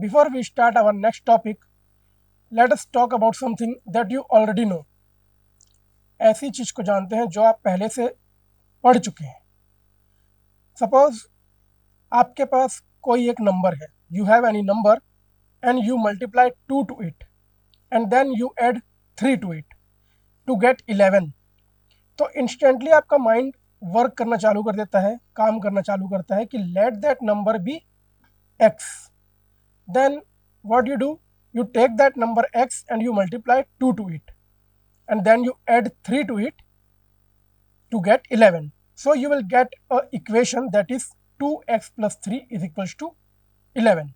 Before we start our next topic, let us talk about something that you already know. ऐसी चीज को जानते हैं जो आप पहले से पढ़ चुके हैं. सपोज आपके पास कोई एक नंबर है, you have any number and you multiply 2 to it and then you add 3 to it to get 11. तो इंस्टेंटली आपका माइंड वर्क करना चालू कर देता है, काम करना चालू करता है कि let that number be x. Then what you do, you take that number x and you multiply 2 to it and then you add 3 to it to get 11. So you will get a equation that is 2x plus 3 is equals to 11.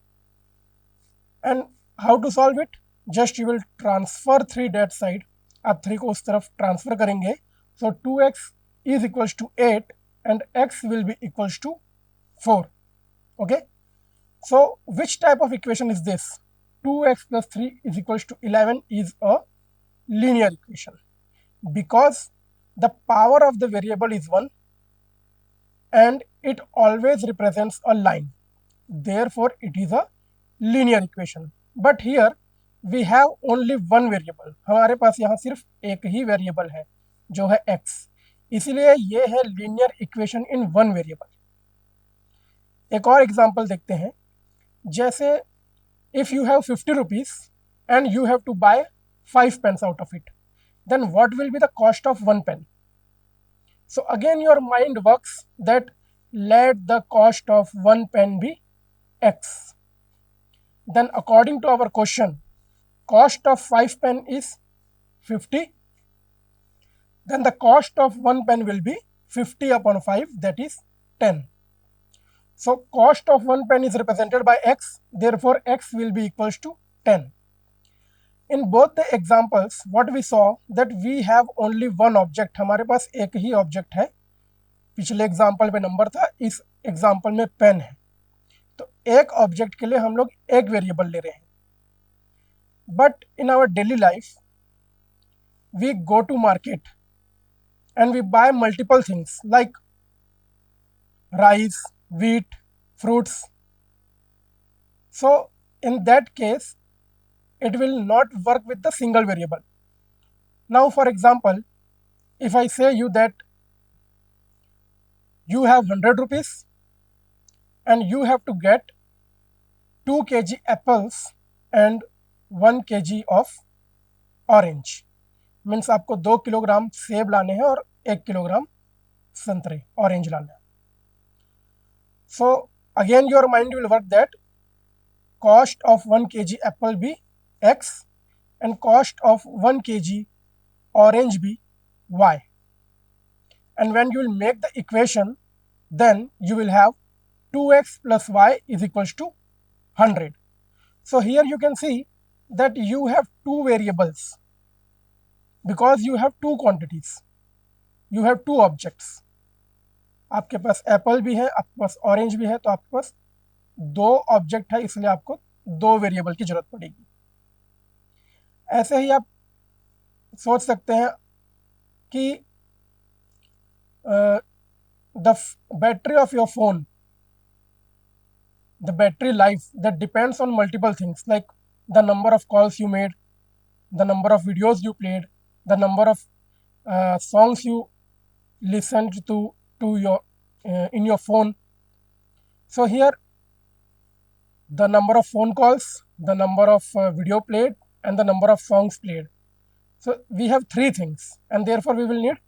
And how to solve it? Just you will transfer 3 that side. आप 3 को उस तरफ transfer करेंगे. So 2x is equals to 8 and x will be equals to 4. Okay. So which type of equation is this? 2x plus 3 is equals to 11 is a linear equation because the power of the variable is 1 and it always represents a line. Therefore, it is a linear equation. But here we have only one variable. हमारे पास यहाँ सिर्फ एक ही variable है जो है x. इसीलिए ये है linear equation in one variable. एक और एग्जांपल देखते हैं. जैसे if you have 50 rupees and you have to buy 5 pens out of it, then what will be the cost of 1 pen? So again your mind works that let the cost of 1 pen be x. Then according to our question, cost of 5 pen is 50. Then the cost of 1 pen will be 50 upon 5, that is 10. So cost of 1 pen is represented by x, therefore x will be equals to 10. In both the examples, what we saw that we have only one object. हमारे पास एक ही object है. पिछले example में number था, इस example में pen है. तो एक ऑब्जेक्ट के लिए हम लोग एक वेरिएबल ले रहे हैं. But in our daily life we go to market and we buy multiple things like rice, wheat, fruits. So in that case, it will not work with the single variable. Now for example, if I say you that you have 100 rupees and you have to get 2 kg apples and 1 kg of orange, means आपको 2 kilogram सेब लाने हैं और 1 kilogram संतरे orange लाना है. So again your mind will work that cost of 1 kg apple be x and cost of 1 kg orange be y. And when you will make the equation, then you will have 2x plus y is equals to 100. So here you can see that you have two variables because you have two quantities, you have two objects. आपके पास Apple भी है, आपके पास orange भी है, तो आपके पास दो object है, इसलिए आपको दो वेरिएबल की जरूरत पड़ेगी. ऐसे ही आप सोच सकते हैं कि the battery of your phone, the battery life that depends on multiple things like the number of calls you made, the number of videos you played, the number of songs you listened to your in your phone. So here the number of phone calls, the number of video played and the number of songs played. So we have three things and therefore we will need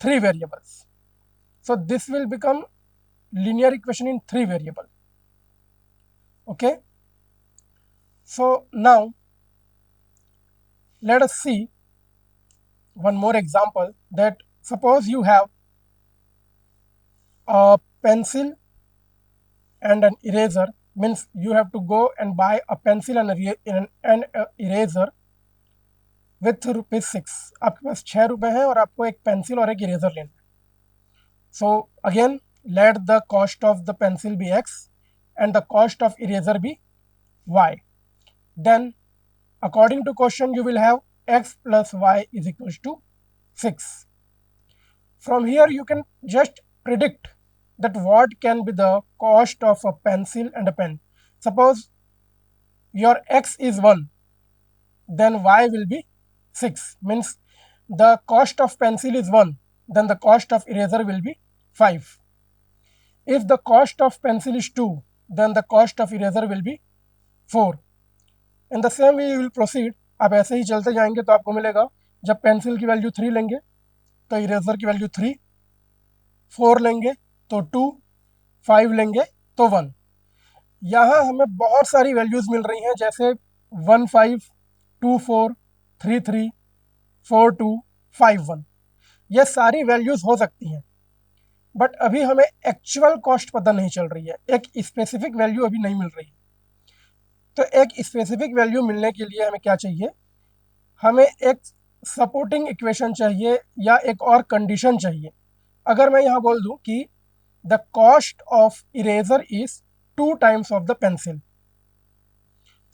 three variables. So this will become linear equation in three variable. Okay, so now let us see one more example. That suppose you have a pencil and an eraser, means you have to go and buy a pencil and an eraser with rupees 6. आपके पास 6 रुपए हैं और आपको एक pencil और एक eraser लेना है. So again let the cost of the pencil be x and the cost of eraser be y. Then according to question you will have x plus y is equals to 6. From here you can just predict that what can be the cost of a pencil and a pen. Suppose your x is 1, then y will be 6. Means the cost of pencil is 1, then the cost of eraser will be 5. If the cost of pencil is 2, then the cost of eraser will be 4. In the same way you will proceed. आप ऐसे ही चलते जाएंगे तो आपको मिलेगा जब pencil की value 3 लेंगे तो इरेजर की वैल्यू 3, 4 लेंगे तो 2, 5 लेंगे तो 1. यहाँ हमें बहुत सारी वैल्यूज़ मिल रही हैं, जैसे 1 5, 2 4, 3 3, 4 2, 5 1. ये सारी वैल्यूज़ हो सकती हैं, बट अभी हमें एक्चुअल कॉस्ट पता नहीं चल रही है, एक स्पेसिफिक वैल्यू अभी नहीं मिल रही है. तो एक स्पेसिफिक वैल्यू मिलने के लिए हमें क्या चाहिए, हमें एक सपोर्टिंग इक्वेशन चाहिए या एक और कंडीशन चाहिए. अगर मैं यहाँ बोल दूँ कि the cost of eraser is 2 times of the pencil,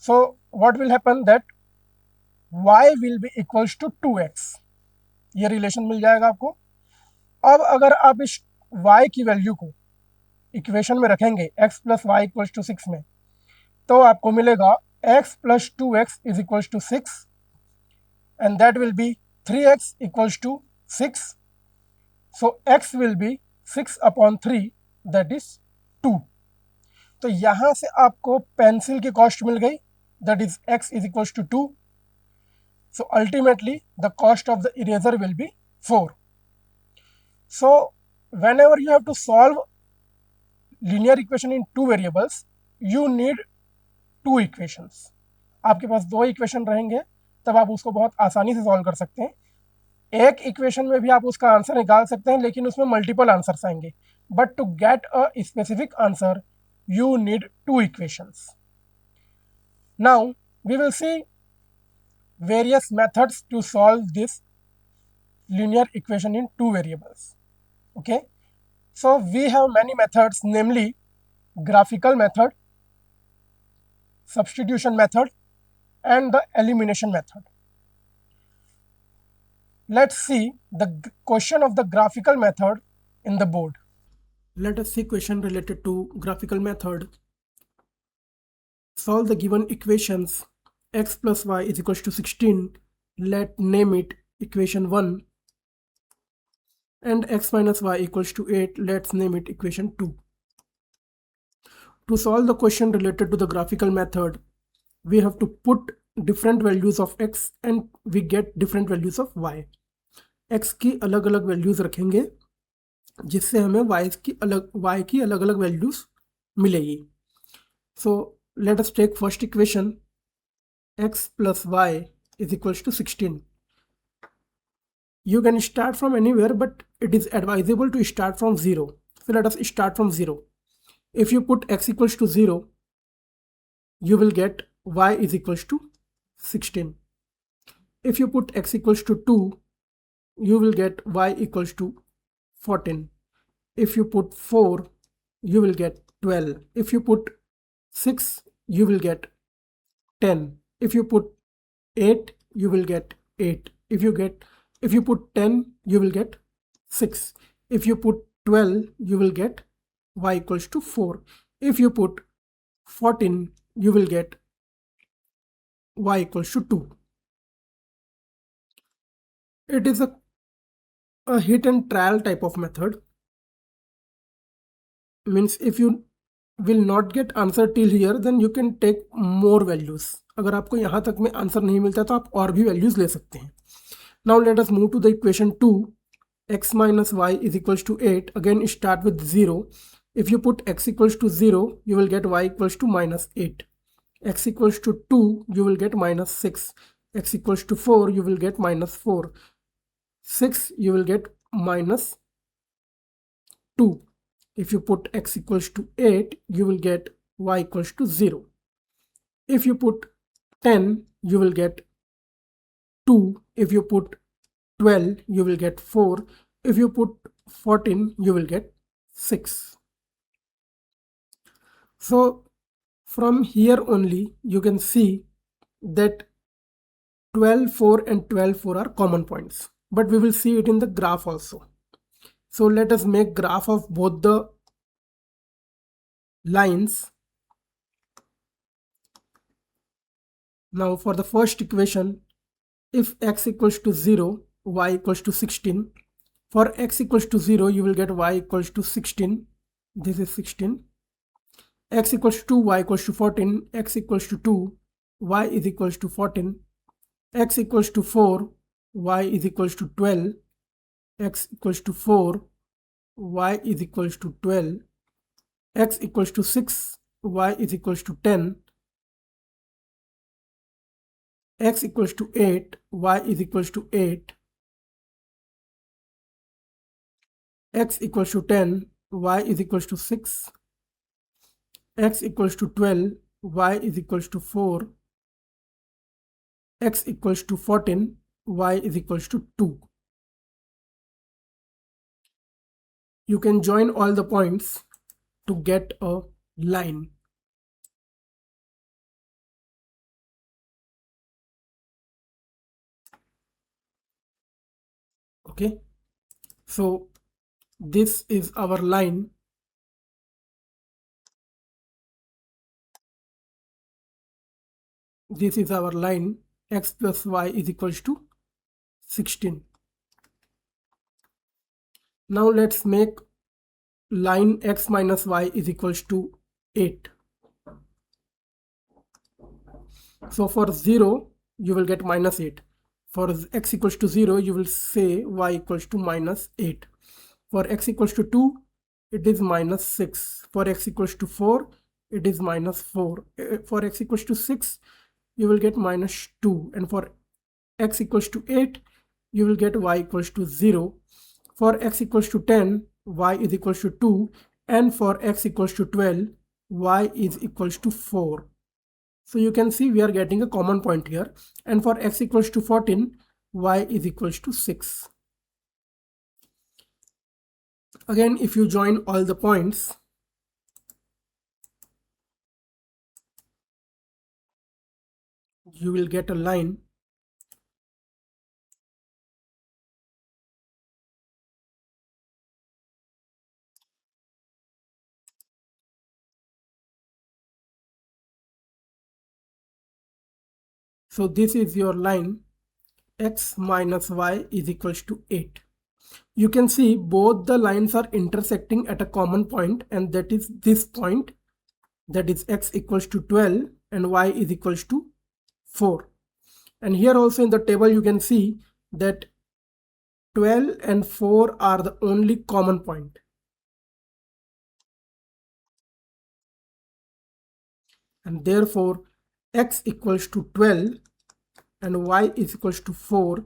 so what will happen that y will be equals to 2x. ये रिलेशन मिल जाएगा आपको. अब अगर आप इस y की वैल्यू को इक्वेशन में रखेंगे x plus y equals to 6 में, तो आपको मिलेगा x plus 2x is equals to 6 and that will be 3x equals to 6. So x will be 6 upon 3, that is 2. तो यहाँ से आपको पेंसिल की कॉस्ट मिल गई, that is x is equals to 2. So ultimately the cost of the eraser will be 4. So whenever you have to solve linear equation in two variables, you need two equations. आपके पास दो equation रहेंगे तब आप उसको बहुत आसानी से solve कर सकते हैं. एक इक्वेशन में भी आप उसका आंसर निकाल सकते हैं, लेकिन उसमें मल्टीपल आंसर्स आएंगे. But to get a specific answer you need two equations. Now we will see various methods to solve this linear equation in two variables. Okay, so we have many methods, namely graphical method, substitution method, and the elimination method. Let's see the question of the graphical method in the board. Let us see question related to graphical method. Solve the given equations. X plus y is equals to 16. Let name it equation 1. And x minus y equals to 8. Let's name it equation 2. To solve the question related to the graphical method, we have to put different values of x and we get different values of y. x की अलग अलग values रखेंगे जिससे हमें y की अलग अलग values मिलेगी. So let us take first equation. X plus y is equals to 16. You can start from anywhere, but it is advisable to start from 0. So let us start from 0. If you put x equals to 0, you will get y is equals to 16. If you put x equals to 2, you will get y equals to 14. If you put 4, you will get 12. If you put 6, you will get 10. If you put 8, you will get 8. If you put 10, you will get 6. If you put 12, you will get y equals to 4. If you put 14, you will get y equals to 2. It is a hit and trial type of method. Means if you will not get answer till here, then you can take more values. अगर आपको यहाँ तक में answer नहीं मिलता तो आप और भी वैल्यूज ले सकते हैं. Now let us move to the equation 2. X minus y is equals to 8. Again start with 0. If you put x equals to 0, you will get y equals to minus 8. X equals to 2, you will get minus 6. X equals to 4, you will get minus 4. 6, you will get minus 2. If you put x equals to 8, you will get y equals to 0. If you put 10, you will get 2. If you put 12, you will get 4. If you put 14, you will get 6. So from here only you can see that 12, 4 and 12, 4 are common points, but we will see it in the graph also. So let us make graph of both the lines. Now for the first equation, if x equals to 0, y equals to 16. For x equals to 0, you will get y equals to 16. This is 16. X equals to 2, y equals to 14. X equals to 2, y is equals to 14. X equals to 4, y is equals to 12. X equals to 4, y is equals to 12. X equals to 6, y is equals to 10. X equals to 8, y is equals to 8. X equals to 10, y is equals to 6. X equals to 12, y is equals to 4. X equals to 14, y is equals to 2. You can join all the points to get a line. Okay, so this is our line. This is our line, x plus y is equals to 16. Now let's make line x minus y is equals to 8. So for 0, you will get minus 8. For x equals to 0, you will say y equals to minus 8. For x equals to 2, it is minus 6. For x equals to 4, it is minus 4. For x equals to 6, you will get minus 2. And for x equals to 8, you will get y equals to 0. For x equals to 10, y is equals to 2. And for x equals to 12, y is equals to 4. So you can see we are getting a common point here. And for x equals to 14, y is equals to 6. Again, if you join all the points, you will get a line. So this is your line, x minus y is equals to 8. You can see both the lines are intersecting at a common point, and that is this point, that is x equals to 12 and y is equals to 4. And here also in the table you can see that 12 and 4 are the only common point. And therefore x equals to 12 and y is equals to 4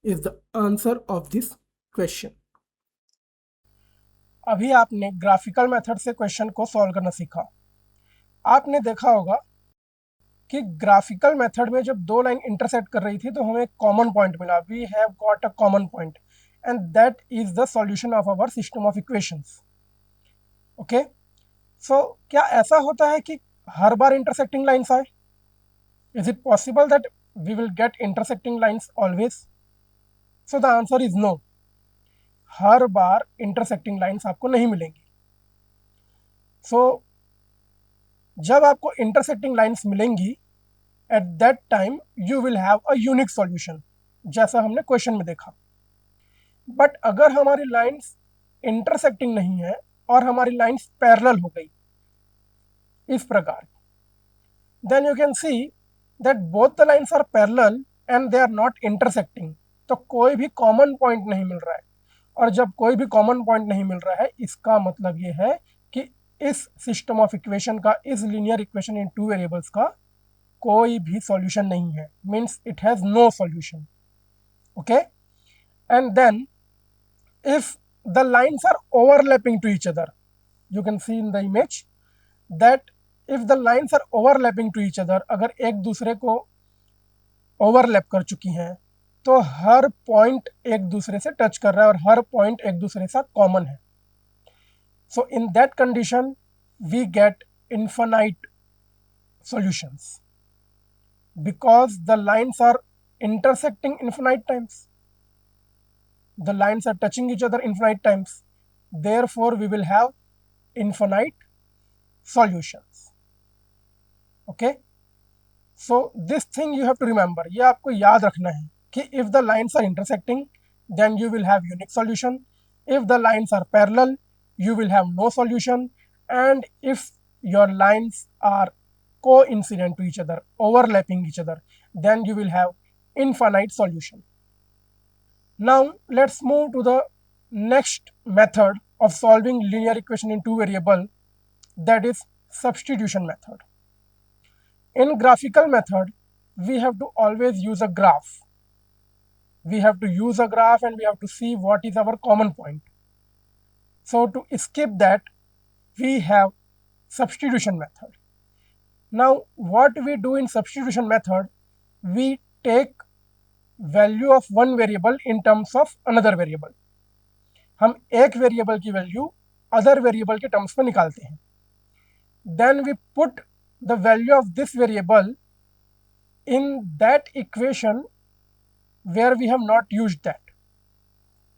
is the answer of this question. अभी आपने graphical method से question को solve करना सीखा। आपने देखा होगा कि ग्राफिकल मेथड में जब दो लाइन इंटरसेक्ट कर रही थी तो हमें एक कॉमन पॉइंट मिला, we have got a common point and that is the solution of our system of equations. Okay, so क्या ऐसा होता है कि हर बार इंटरसेक्टिंग लाइंस आए? Is it possible that we will get intersecting lines always? So the answer is no, हर बार इंटरसेक्टिंग लाइंस आपको नहीं मिलेंगी। सो जब आपको इंटरसेक्टिंग लाइंस मिलेंगी, at that time you will have a unique solution, जैसा हमने क्वेश्चन में देखा। बट अगर हमारी लाइंस इंटरसेक्टिंग नहीं है और हमारी लाइंस पैरेलल हो गई इस प्रकार, then you can see that both the lines are parallel and they are not intersecting. तो कोई भी कॉमन पॉइंट नहीं मिल रहा है, और जब कोई भी कॉमन पॉइंट नहीं मिल रहा है, इसका मतलब ये है कि इस सिस्टम ऑफ इक्वेशन का, इस linear equation in two variables का कोई भी सॉल्यूशन नहीं है, means it has no solution. Okay, and then if the lines are overlapping to each other, you can see in the image that if the lines are overlapping to each other, अगर एक दूसरे को overlap कर चुकी हैं तो हर point एक दूसरे से टच कर रहा है और हर पॉइंट एक दूसरे के साथ कॉमन है। So in that condition we get infinite solutions because the lines are intersecting infinite times. The lines are touching each other infinite times. Therefore, we will have infinite solutions. Okay. So this thing you have to remember, ये आपको याद रखना है कि if the lines are intersecting then you will have unique solution, if the lines are parallel you will have no solution, and if your lines are coincident to each other, overlapping each other, then you will have infinite solution. Now let's move to the next method of solving linear equation in two variable, that is substitution method. In graphical method we have to always use a graph. We have to use a graph and we have to see what is our common point. So to skip that we have substitution method. Now what we do in substitution method, we take value of one variable in terms of another variable. हम एक variable की value other variable के terms में निकालते हैं. Then we put the value of this variable in that equation where we have not used that.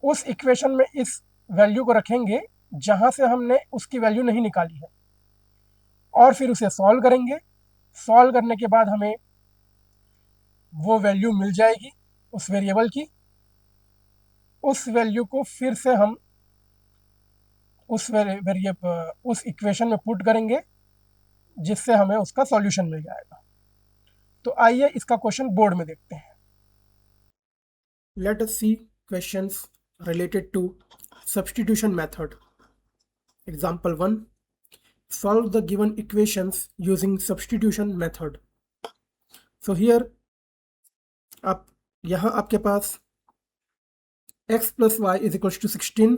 उस equation में इस वैल्यू को रखेंगे जहां से हमने उसकी वैल्यू नहीं निकाली है, और फिर उसे सॉल्व करेंगे. सॉल्व करने के बाद हमें वो वैल्यू मिल जाएगी उस वेरिएबल की. उस वैल्यू को फिर से हम उस इक्वेशन में पुट करेंगे जिससे हमें उसका सॉल्यूशन मिल जाएगा. तो आइए इसका क्वेश्चन बोर्ड में देखते हैं. Let us see questions related to substitution method. Example 1. Solve the given equations using substitution method. So here यहाँ आपके पास x plus y is equals to 16.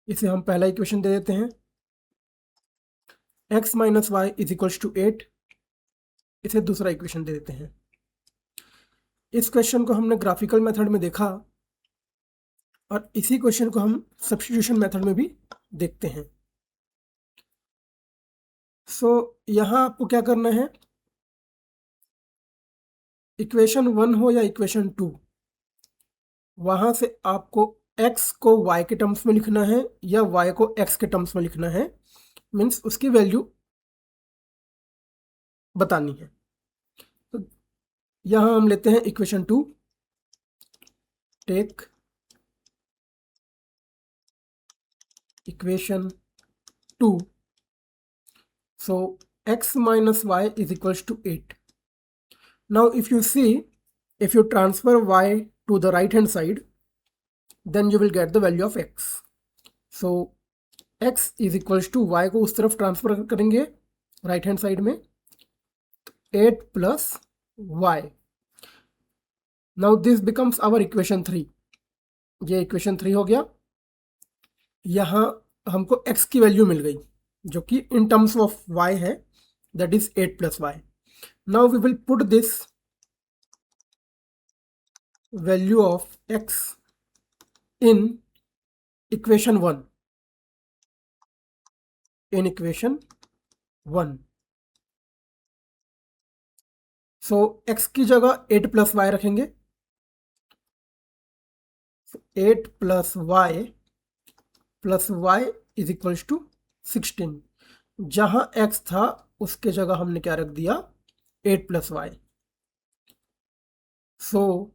इसे हम पहला इक्वेशन दे देते हैं. x minus y is equals to 8. इसे दूसरा equation दे देते हैं. इस क्वेश्चन को हमने ग्राफिकल मेथड में देखा और इसी क्वेश्चन को हम सब्स्टिट्यूशन मेथड में भी देखते हैं. सो यहाँ आपको क्या करना है, इक्वेशन 1 हो या इक्वेशन 2, वहाँ से आपको x को y के टर्म्स में लिखना है या y को x के टर्म्स में लिखना है. मीन्स उसकी वैल्यू बतानी है. तो यहाँ हम लेते हैं equation 2. Take equation 2. So x minus y is equals to 8. Now if you see, if you transfer y to the right hand side, then you will get the value of x. So x is equals to y को उस तरफ transfer करेंगे right hand side में, 8 plus y. Now this becomes our equation 3. ये equation 3 हो गया. यहाँ हमको x की वैल्यू मिल गई जो कि in terms of y है, that is 8 plus y. Now we will put this value of x in equation 1. In equation 1. So x की जगह 8 plus y रखेंगे. 8 plus y is equals to 16. जहां x था उसके जगह हमने क्या रख दिया, 8 plus y. So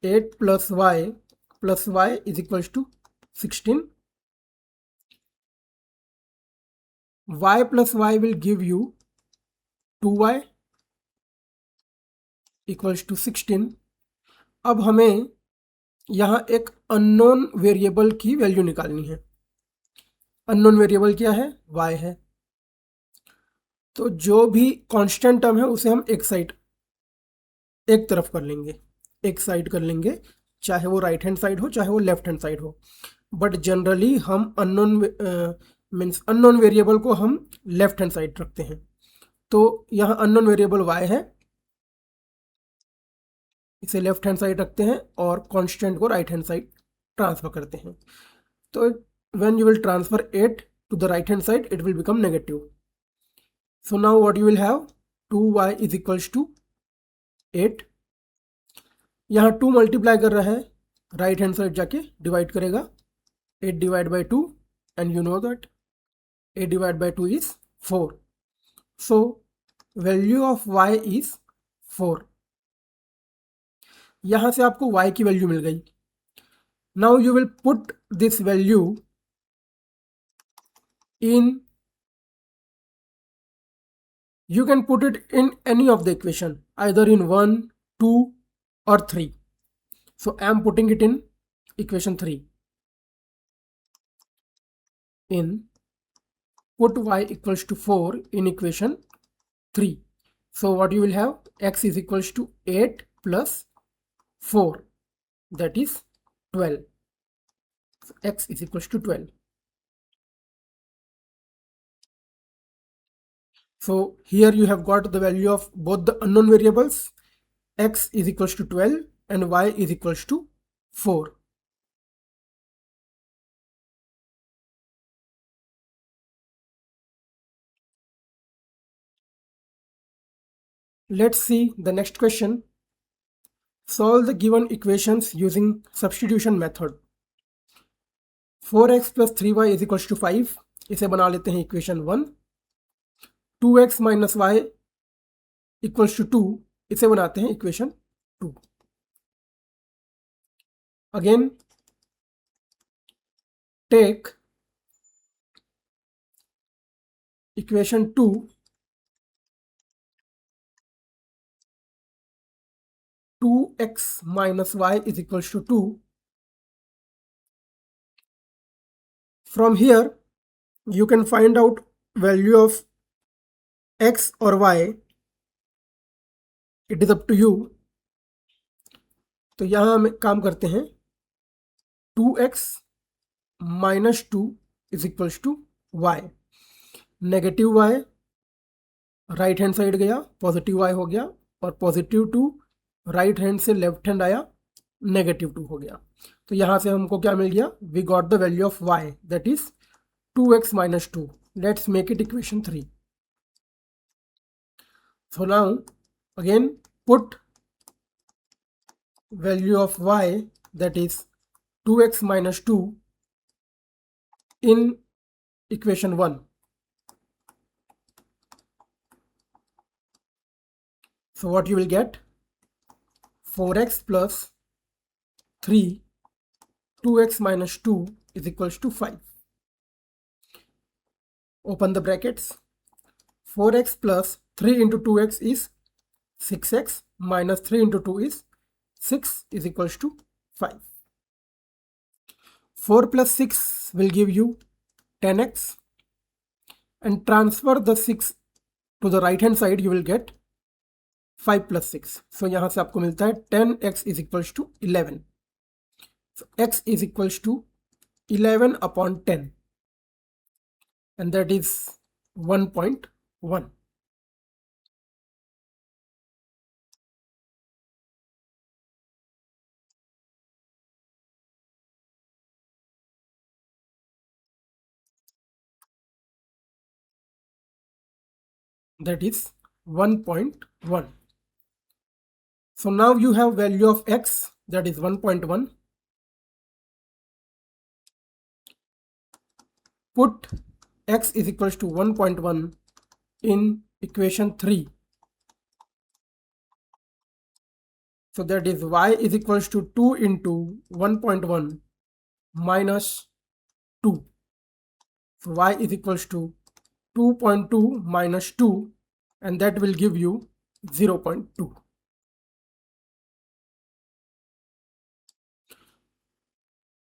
8 plus y is equals to 16. y plus y will give you 2y equals to 16. अब हमें यहाँ एक अननोन वेरिएबल की वैल्यू निकालनी है. अननोन वेरिएबल क्या है, y है. तो जो भी कांस्टेंट टर्म है उसे हम एक तरफ कर लेंगे, एक साइड कर लेंगे, चाहे वो राइट हैंड साइड हो चाहे वो लेफ्ट हैंड साइड हो. बट जनरली हम अननोन वेरिएबल को हम लेफ्ट हैंड साइड रखते हैं. तो यहाँ अननोन वेरिएबल y है, इसे लेफ्ट हैंड साइड रखते हैं और कांस्टेंट को राइट हैंड साइड ट्रांसफर करते हैं. तो when you will transfer 8 to the right hand side, it will become negative. So now what you will have, 2y is equals to 8. यहाँ 2 multiply कर रहा है, राइट हैंड साइड जाके divide करेगा. 8 divide by 2 and you know that 8 divide by 2 is 4. So value of y is 4। यहां से आपको y की वैल्यू मिल गई। Now you will put this value in, you can put it in any of the equation, either in 1, 2 or 3. So I am putting it in equation 3. In put y equals to 4 in equation 3. So what you will have, x is equals to 8 plus 4, that is 12. So x is equals to 12. So here you have got the value of both the unknown variables. X is equals to 12 and y is equals to 4. Let's see the next question. Solve the given equations using substitution method. 4x plus 3y is equals to 5. इसे बना लेते हैं equation 1. 2x minus y equals to 2. इसे बनाते हैं equation 2. Again, take equation 2 2x minus y is equals to 2. From here, you can find out value of x or y. It is up to you. तो यहाँ हम काम करते हैं, 2x minus 2 is equals to y. Negative y right hand side गया, positive y हो गया, और पॉजिटिव 2 राइट हैंड से लेफ्ट हैंड आया, नेगेटिव 2 हो गया। तो यहां से हमको क्या मिल गया, we got the value of y, that is 2x minus 2. Let's make it equation 3. So now again put value of y, that is 2x minus 2 in equation 1. So what you will get, 4x plus 3, 2x minus 2 is equals to 5. Open the brackets. 4x plus 3 into 2x is 6x minus 3 into 2 is 6 is equals to 5. 4 plus 6 will give you 10x, and transfer the 6 to the right hand side, you will get 5 plus 6. So यहाँ से आपको मिलता है 10x is equals to 11. So x is equals to 11 upon 10, and that is 1.1. That is 1.1. So now you have value of x, that is 1.1. Put x is equals to 1.1 in equation 3. So that is y is equals to 2 into 1.1 minus 2. So y is equals to 2.2 minus 2, and that will give you 0.2.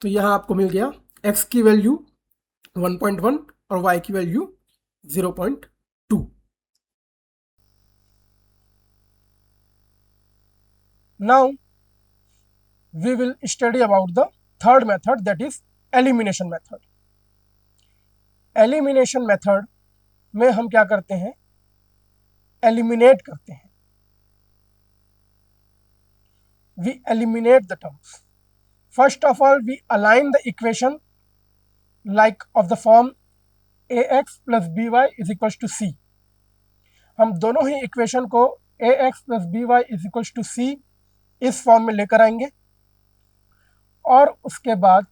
तो यहाँ आपको मिल गया x की value 1.1 और y की value 0.2. Now we will study about the third method, that is elimination method. Elimination method में हम क्या करते हैं, eliminate करते हैं. We eliminate the terms. First of all, we align the equation like of the form ax plus by is equals to c. हम दोनों ही equation को ax plus by is equals to c इस form में लेकर आएंगे, और उसके बाद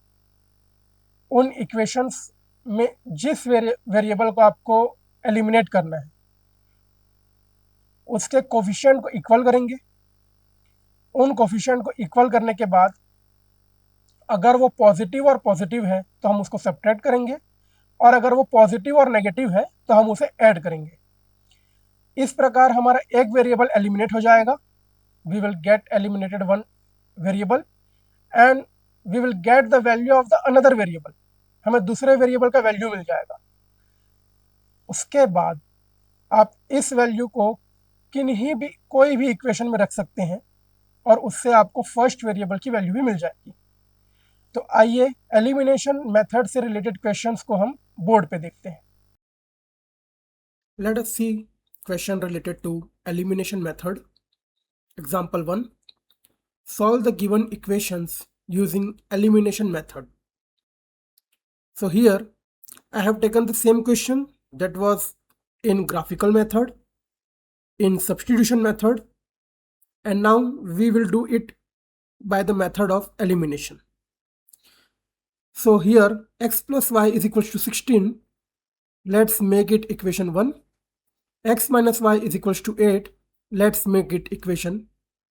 उन इक्वेशंस में जिस वेरिएबल को आपको एलिमिनेट करना है उसके कोफिशिएंट को इक्वल करेंगे। उन कोफिशिएंट को इक्वल करने के बाद अगर वो पॉजिटिव और पॉजिटिव है तो हम उसको सब्ट्रैक्ट करेंगे, और अगर वो पॉजिटिव और नेगेटिव है तो हम उसे ऐड करेंगे। इस प्रकार हमारा एक वेरिएबल एलिमिनेट हो जाएगा। We will get eliminated one variable and we will get the value of the another variable. हमें दूसरे वेरिएबल का वैल्यू मिल जाएगा। उसके बाद आप इस वैल्यू को किन्हीं भी कोई भी इक्वेशन में रख सकते हैं और उससे आपको फर्स्ट वेरिएबल की वैल्यू भी मिल जाएगी। तो आइए एलिमिनेशन मेथड से रिलेटेड क्वेश्चंस को हम बोर्ड पे देखते हैं। Let us see question related to elimination method. Example 1, solve the given equations using elimination method. So here I have taken the same question that was in graphical method, in substitution method, and now we will do it by the method of elimination. So here x plus y is equals to 16. Let's make it equation 1. X minus y is equals to 8. Let's make it equation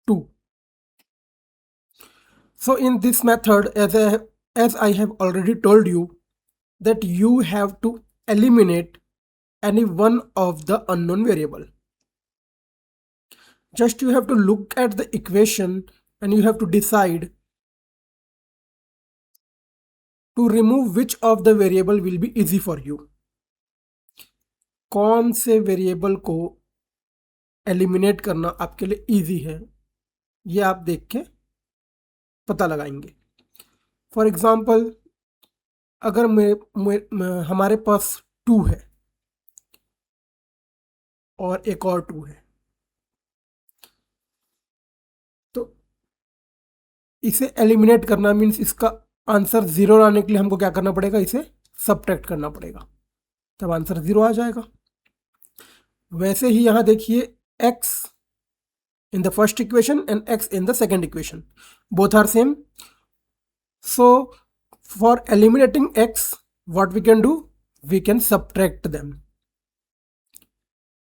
2. So in this method, as I have already told you, that you have to eliminate any one of the unknown variable. Just you have to look at the equation and you have to decide to remove which of the variable will be easy for you. कौन से variable को eliminate करना आपके लिए easy है, ये आप देख के पता लगाएंगे। फॉर एग्जाम्पल, अगर हमारे पास 2 है और एक और 2 है, तो इसे एलिमिनेट करना मीन्स इसका आंसर 0 लाने के लिए हमको क्या करना पड़ेगा, इसे सब्ट्रैक्ट करना पड़ेगा, तब आंसर 0 आ जाएगा। वैसे ही यहाँ देखिए, x in the first equation and x in the second equation, both are same. So for eliminating x, what we can do, we can subtract them.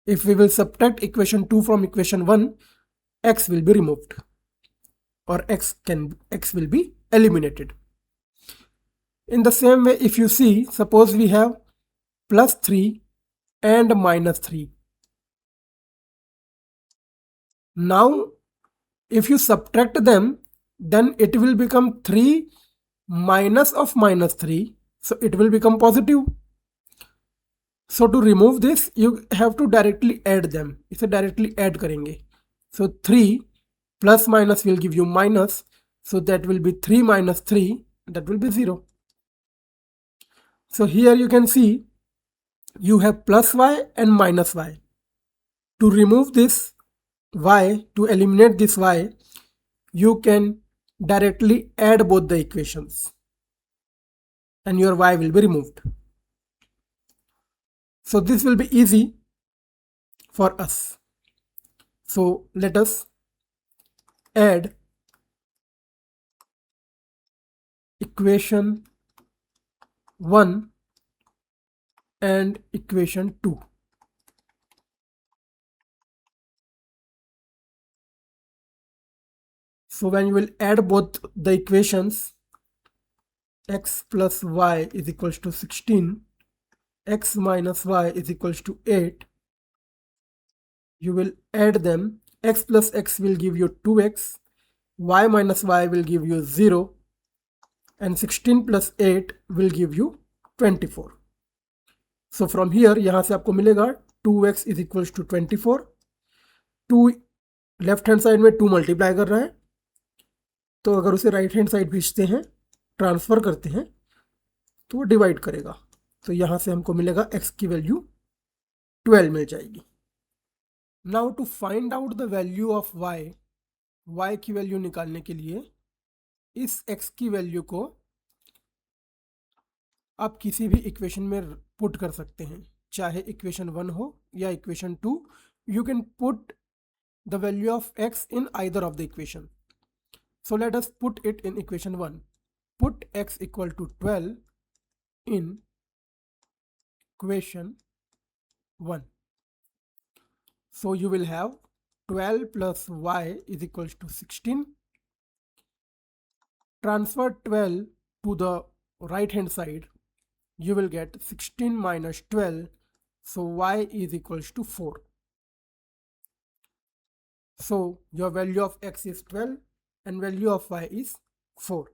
If we will subtract equation 2 from equation 1, x will be removed or x will be eliminated. In the same way, if you see, suppose we have plus 3 and minus 3. Now if you subtract them, then it will become 3 minus of minus 3, so it will become positive. So to remove this, you have to directly add them. इसे directly add करेंगे. So 3 plus minus will give you minus, so that will be 3 minus 3, that will be 0. So here you can see you have plus y and minus y. To remove this y, to eliminate this y, you can directly add both the equations and your y will be removed. So this will be easy for us. So let us add equation 1 and equation 2. So when you will add both the equations, x plus y is equals to 16, x minus y is equals to 8, you will add them. X plus x will give you 2x, y minus y will give you 0, and 16 plus 8 will give you 24. So from here, यहाँ से आपको मिलेगा 2x is equals to 24. 2 left hand side में 2 multiply कर रहा है, तो अगर उसे राइट हैंड साइड भेजते हैं, ट्रांसफर करते हैं, तो वो डिवाइड करेगा, तो यहाँ से हमको मिलेगा x की वैल्यू 12 मिल जाएगी। Now to find out the value of y की वैल्यू निकालने के लिए इस x की वैल्यू को आप किसी भी इक्वेशन में पुट कर सकते हैं, चाहे इक्वेशन 1 हो या equation 2. You can put the value of x in either of the equation. So let us put it in equation 1. Put x equal to 12 in equation 1. So you will have 12 plus y is equals to 16. Transfer 12 to the right hand side. You will get 16 minus 12. So y is equals to 4. So your value of x is 12 and value of y is 4.